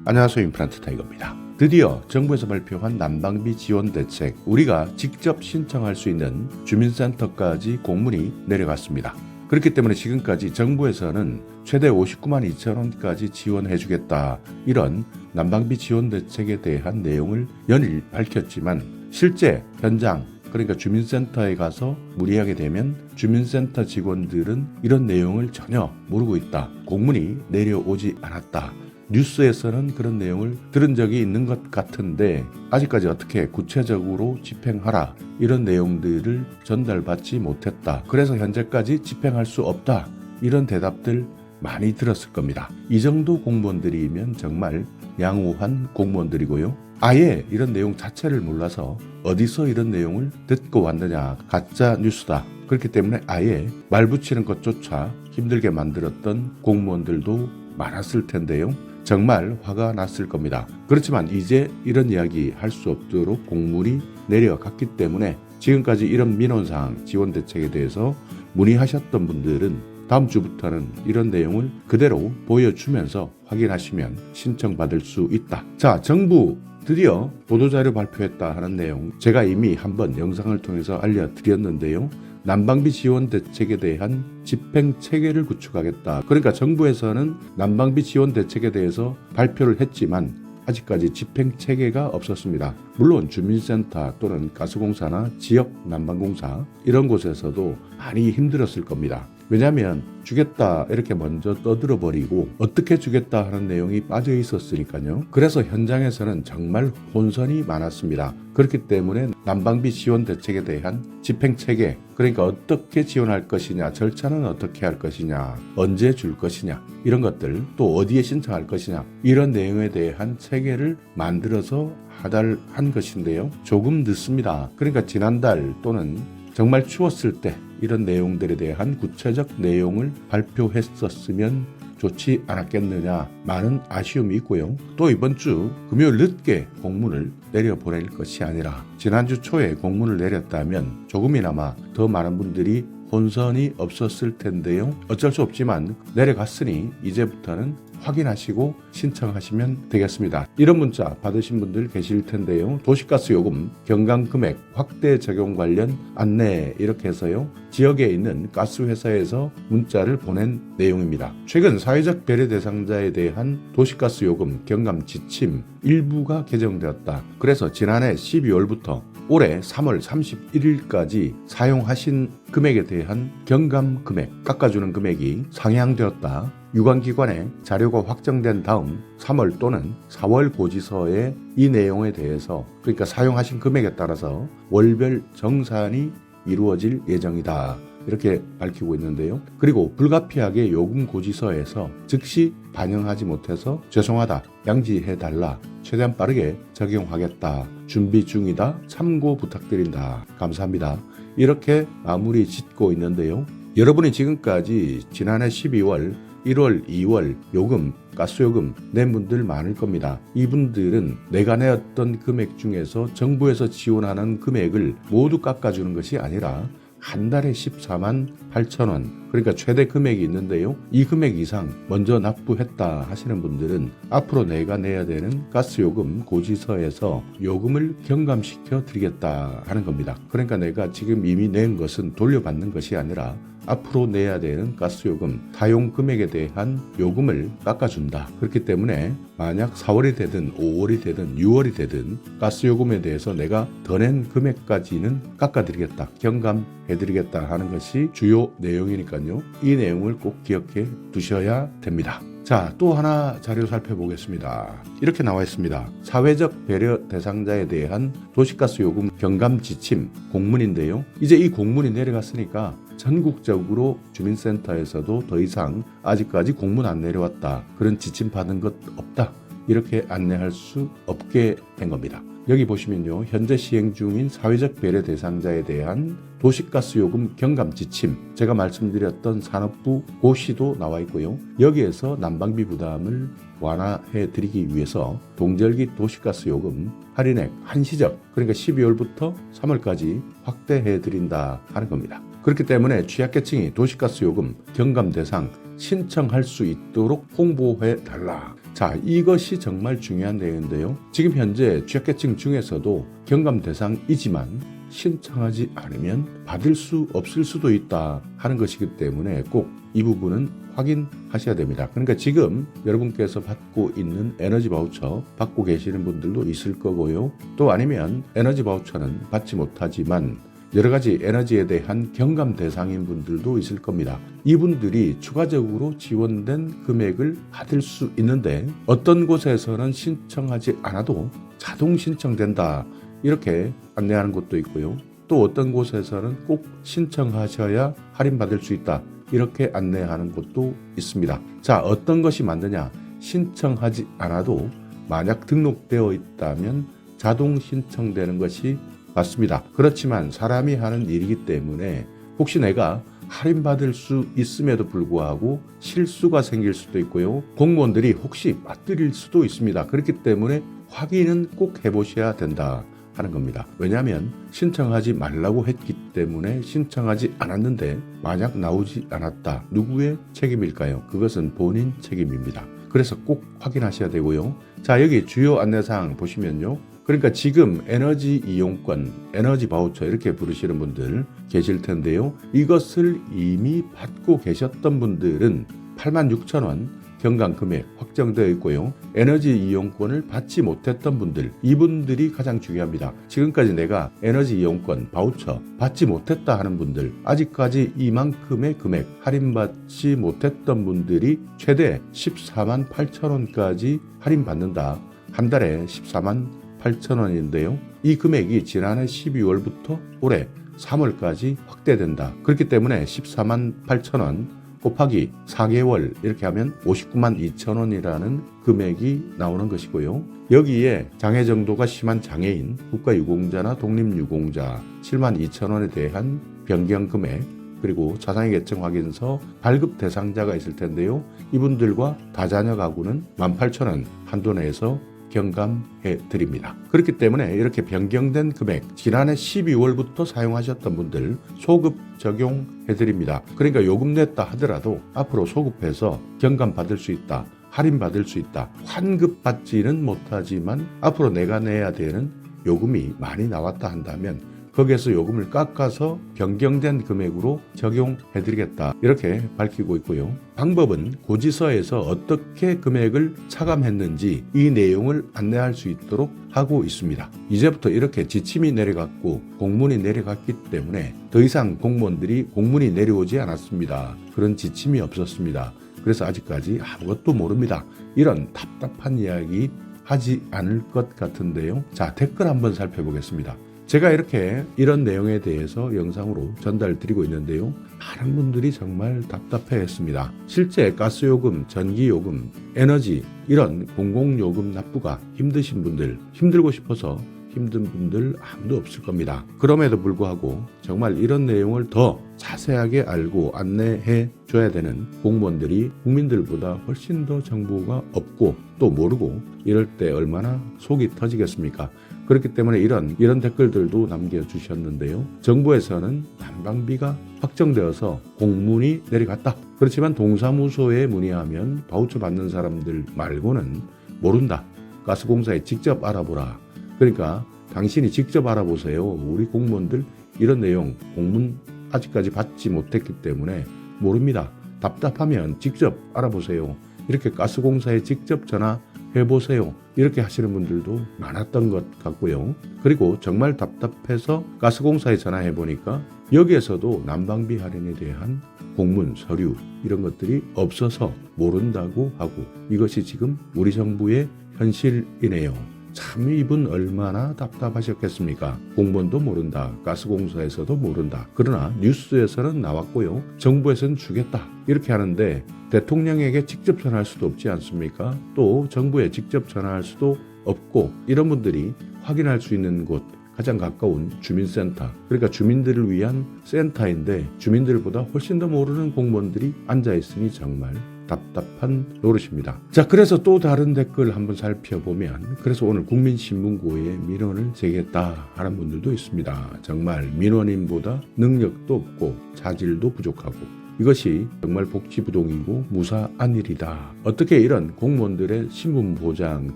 안녕하세요. 임플란트 타이거입니다. 드디어 정부에서 발표한 난방비 지원 대책, 우리가 직접 신청할 수 있는 주민센터까지 공문이 내려갔습니다. 그렇기 때문에 지금까지 정부에서는 최대 59만 2천 원까지 지원해주겠다, 이런 난방비 지원 대책에 대한 내용을 연일 밝혔지만, 실제 현장, 그러니까 주민센터에 가서 문의하게 되면 주민센터 직원들은 이런 내용을 전혀 모르고 있다, 공문이 내려오지 않았다, 뉴스에서는 그런 내용을 들은 적이 있는 것 같은데 아직까지 어떻게 구체적으로 집행하라, 이런 내용들을 전달받지 못했다, 그래서 현재까지 집행할 수 없다, 이런 대답들 많이 들었을 겁니다. 이 정도 공무원들이면 정말 양호한 공무원들이고요. 아예 이런 내용 자체를 몰라서 어디서 이런 내용을 듣고 왔느냐, 가짜 뉴스다, 그렇기 때문에 아예 말 붙이는 것조차 힘들게 만들었던 공무원들도 많았을 텐데요. 정말 화가 났을 겁니다. 그렇지만 이제 이런 이야기 할 수 없도록 공문이 내려갔기 때문에 지금까지 이런 민원사항 지원 대책에 대해서 문의하셨던 분들은 다음 주부터는 이런 내용을 그대로 보여주면서 확인하시면 신청받을 수 있다. 자, 정부 드디어 보도자료 발표했다 하는 내용, 제가 이미 한번 영상을 통해서 알려드렸는데요. 난방비 지원 대책에 대한 집행 체계를 구축하겠다. 그러니까 정부에서는 난방비 지원 대책에 대해서 발표를 했지만 아직까지 집행 체계가 없었습니다. 물론 주민센터 또는 가스공사나 지역 난방공사 이런 곳에서도 많이 힘들었을 겁니다. 왜냐하면 주겠다 이렇게 먼저 떠들어 버리고 어떻게 주겠다 하는 내용이 빠져 있었으니까요. 그래서 현장에서는 정말 혼선이 많았습니다. 그렇기 때문에 난방비 지원 대책에 대한 집행 체계, 그러니까 어떻게 지원할 것이냐, 절차는 어떻게 할 것이냐, 언제 줄 것이냐, 이런 것들, 또 어디에 신청할 것이냐, 이런 내용에 대한 체계를 만들어서 하달한 것인데요. 조금 늦습니다. 그러니까 지난달 또는 정말 추웠을 때 이런 내용들에 대한 구체적 내용을 발표했었으면 좋지 않았겠느냐, 많은 아쉬움이 있고요. 또 이번 주 금요일 늦게 공문을 내려보낼 것이 아니라 지난주 초에 공문을 내렸다면 조금이나마 더 많은 분들이 혼선이 없었을 텐데요. 어쩔 수 없지만 내려갔으니 이제부터는 확인하시고 신청하시면 되겠습니다. 이런 문자 받으신 분들 계실 텐데요. 도시가스 요금 경감 금액 확대 적용 관련 안내, 이렇게 해서요. 지역에 있는 가스회사에서 문자를 보낸 내용입니다. 최근 사회적 배려 대상자에 대한 도시가스 요금 경감 지침 일부가 개정되었다. 그래서 지난해 12월부터 올해 3월 31일까지 사용하신 금액에 대한 경감 금액, 깎아주는 금액이 상향되었다. 유관기관에 자료가 확정된 다음 3월 또는 4월 고지서에 이 내용에 대해서, 그러니까 사용하신 금액에 따라서 월별 정산이 이루어질 예정이다, 이렇게 밝히고 있는데요. 그리고 불가피하게 요금 고지서에서 즉시 반영하지 못해서 죄송하다, 양지해달라, 최대한 빠르게 적용하겠다, 준비 중이다, 참고 부탁드린다, 감사합니다, 이렇게 마무리 짓고 있는데요. 여러분이 지금까지 지난해 12월, 1월, 2월 요금, 가스요금 낸 분들 많을 겁니다. 이분들은 내가 내었던 금액 중에서 정부에서 지원하는 금액을 모두 깎아주는 것이 아니라 한 달에 14만 8천 원, 그러니까 최대 금액이 있는데요. 이 금액 이상 먼저 납부했다 하시는 분들은 앞으로 내가 내야 되는 가스요금 고지서에서 요금을 경감시켜 드리겠다 하는 겁니다. 그러니까 내가 지금 이미 낸 것은 돌려받는 것이 아니라 앞으로 내야 되는 가스요금, 사용 금액에 대한 요금을 깎아준다. 그렇기 때문에 만약 4월이 되든 5월이 되든 6월이 되든 가스요금에 대해서 내가 더 낸 금액까지는 깎아드리겠다, 경감해드리겠다 하는 것이 주요 내용이니까요. 이 내용을 꼭 기억해 두셔야 됩니다. 자, 또 하나 자료 살펴보겠습니다. 이렇게 나와 있습니다. 사회적 배려 대상자에 대한 도시가스 요금 경감 지침 공문인데요. 이제 이 공문이 내려갔으니까 전국적으로 주민센터에서도 더 이상 아직까지 공문 안 내려왔다, 그런 지침 받은 것 없다, 이렇게 안내할 수 없게 된 겁니다. 여기 보시면요, 현재 시행 중인 사회적 배려 대상자에 대한 도시가스 요금 경감 지침, 제가 말씀드렸던 산업부 고시도 나와 있고요. 여기에서 난방비 부담을 완화해 드리기 위해서 동절기 도시가스 요금 할인액 한시적, 그러니까 12월부터 3월까지 확대해 드린다 하는 겁니다. 그렇기 때문에 취약계층이 도시가스 요금 경감 대상 신청할 수 있도록 홍보해 달라, 자, 이것이 정말 중요한 내용인데요. 지금 현재 취약계층 중에서도 경감 대상이지만 신청하지 않으면 받을 수 없을 수도 있다 하는 것이기 때문에 꼭 이 부분은 확인하셔야 됩니다. 그러니까 지금 여러분께서 받고 있는 에너지 바우처 받고 계시는 분들도 있을 거고요. 또 아니면 에너지 바우처는 받지 못하지만 여러 가지 에너지에 대한 경감 대상인 분들도 있을 겁니다. 이분들이 추가적으로 지원된 금액을 받을 수 있는데 어떤 곳에서는 신청하지 않아도 자동 신청된다 이렇게 안내하는 곳도 있고요. 또 어떤 곳에서는 꼭 신청하셔야 할인받을 수 있다 이렇게 안내하는 곳도 있습니다. 자, 어떤 것이 맞느냐? 신청하지 않아도 만약 등록되어 있다면 자동 신청되는 것이 맞습니다. 그렇지만 사람이 하는 일이기 때문에 혹시 내가 할인받을 수 있음에도 불구하고 실수가 생길 수도 있고요. 공무원들이 혹시 맞들일 수도 있습니다. 그렇기 때문에 확인은 꼭 해보셔야 된다 하는 겁니다. 왜냐하면 신청하지 말라고 했기 때문에 신청하지 않았는데 만약 나오지 않았다. 누구의 책임일까요? 그것은 본인 책임입니다. 그래서 꼭 확인하셔야 되고요. 자, 여기 주요 안내사항 보시면요. 그러니까 지금 에너지 이용권, 에너지 바우처 이렇게 부르시는 분들 계실 텐데요. 이것을 이미 받고 계셨던 분들은 86,000원 경감 금액 확정되어 있고요. 에너지 이용권을 받지 못했던 분들, 이분들이 가장 중요합니다. 지금까지 내가 에너지 이용권, 바우처 받지 못했다 하는 분들, 아직까지 이만큼의 금액 할인받지 못했던 분들이 최대 14만 8천원까지 할인받는다. 한 달에 14만 8천원인데요. 이 금액이 지난해 12월부터 올해 3월까지 확대된다. 그렇기 때문에 14만 8천원 곱하기 4개월 이렇게 하면 59만 2천원이라는 금액이 나오는 것이고요. 여기에 장애 정도가 심한 장애인, 국가유공자나 독립유공자 7만 2천원에 대한 변경 금액, 그리고 자산의 계층 확인서 발급 대상자가 있을 텐데요. 이분들과 다자녀 가구는 18,000원 한도 내에서 경감해 드립니다. 그렇기 때문에 이렇게 변경된 금액 지난해 12월부터 사용하셨던 분들 소급 적용해 드립니다. 그러니까 요금 냈다 하더라도 앞으로 소급해서 경감 받을 수 있다. 할인 받을 수 있다. 환급 받지는 못하지만 앞으로 내가 내야 되는 요금이 많이 나왔다 한다면 거기에서 요금을 깎아서 변경된 금액으로 적용해드리겠다 이렇게 밝히고 있고요. 방법은 고지서에서 어떻게 금액을 차감했는지 이 내용을 안내할 수 있도록 하고 있습니다. 이제부터 이렇게 지침이 내려갔고 공문이 내려갔기 때문에 더 이상 공무원들이 공문이 내려오지 않았습니다. 그런 지침이 없었습니다. 그래서 아직까지 아무것도 모릅니다. 이런 답답한 이야기 하지 않을 것 같은데요. 자, 댓글 한번 살펴보겠습니다. 제가 이렇게 이런 내용에 대해서 영상으로 전달드리고 있는데요. 많은 분들이 정말 답답해했습니다. 실제 가스요금, 전기요금, 에너지 이런 공공요금 납부가 힘드신 분들, 힘들고 싶어서 힘든 분들 아무도 없을 겁니다. 그럼에도 불구하고 정말 이런 내용을 더 자세하게 알고 안내해 줘야 되는 공무원들이 국민들보다 훨씬 더 정보가 없고 또 모르고 이럴 때 얼마나 속이 터지겠습니까? 그렇기 때문에 이런 댓글들도 남겨주셨는데요. 정부에서는 난방비가 확정되어서 공문이 내려갔다. 그렇지만 동사무소에 문의하면 바우처 받는 사람들 말고는 모른다. 가스공사에 직접 알아보라. 그러니까 당신이 직접 알아보세요. 우리 공무원들 이런 내용 공문 아직까지 받지 못했기 때문에 모릅니다. 답답하면 직접 알아보세요. 이렇게 가스공사에 직접 전화해보세요. 이렇게 하시는 분들도 많았던 것 같고요. 그리고 정말 답답해서 가스공사에 전화해보니까 여기에서도 난방비 할인에 대한 공문, 서류 이런 것들이 없어서 모른다고 하고 이것이 지금 우리 정부의 현실이네요. 참 이분 얼마나 답답하셨겠습니까? 공무원도 모른다. 가스공사에서도 모른다. 그러나 뉴스에서는 나왔고요. 정부에서는 주겠다. 이렇게 하는데 대통령에게 직접 전화할 수도 없지 않습니까? 또 정부에 직접 전화할 수도 없고 이런 분들이 확인할 수 있는 곳 가장 가까운 주민센터 그러니까 주민들을 위한 센터인데 주민들보다 훨씬 더 모르는 공무원들이 앉아있으니 정말 답답한 노릇입니다. 자, 그래서 또 다른 댓글 한번 살펴보면 그래서 오늘 국민신문고에 민원을 제기했다 하는 분들도 있습니다. 정말 민원인보다 능력도 없고 자질도 부족하고 이것이 정말 복지부동이고 무사한 일이다. 어떻게 이런 공무원들의 신분보장,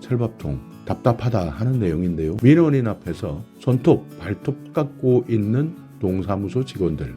철밥통 답답하다 하는 내용인데요. 민원인 앞에서 손톱, 발톱 깎고 있는 동사무소 직원들.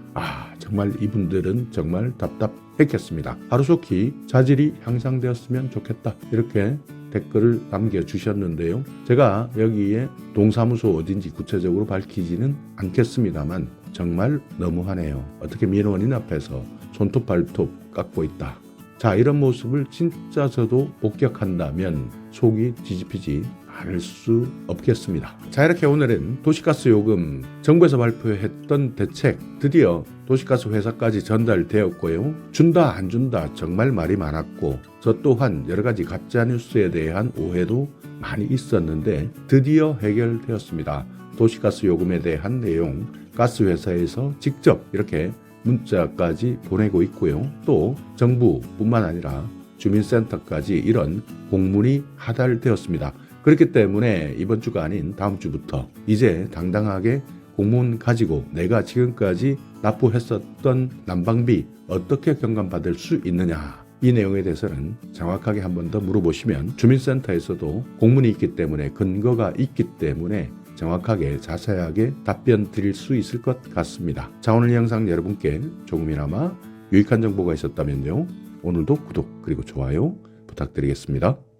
정말 이분들은 정말 답답했겠습니다. 하루속히 자질이 향상되었으면 좋겠다. 이렇게 댓글을 남겨주셨는데요. 제가 여기에 동사무소 어딘지 구체적으로 밝히지는 않겠습니다만 정말 너무하네요. 어떻게 민원인 앞에서 손톱 발톱 깎고 있다. 자, 이런 모습을 진짜 저도 목격한다면 속이 뒤집히지 않을 수 없겠습니다. 자, 이렇게 오늘은 도시가스 요금 정부에서 발표했던 대책 드디어 도시가스 회사까지 전달되었고요. 준다 안 준다 정말 말이 많았고 저 또한 여러 가지 가짜 뉴스에 대한 오해도 많이 있었는데 드디어 해결되었습니다. 도시가스 요금에 대한 내용 가스회사에서 직접 이렇게 문자까지 보내고 있고요. 또 정부뿐만 아니라 주민센터까지 이런 공문이 하달되었습니다. 그렇기 때문에 이번 주가 아닌 다음 주부터 이제 당당하게 공문 가지고 내가 지금까지 납부했었던 난방비 어떻게 경감받을 수 있느냐, 이 내용에 대해서는 정확하게 한 번 더 물어보시면 주민센터에서도 공문이 있기 때문에 근거가 있기 때문에 정확하게 자세하게 답변 드릴 수 있을 것 같습니다. 자, 오늘 영상 여러분께 조금이나마 유익한 정보가 있었다면요, 오늘도 구독 그리고 좋아요 부탁드리겠습니다.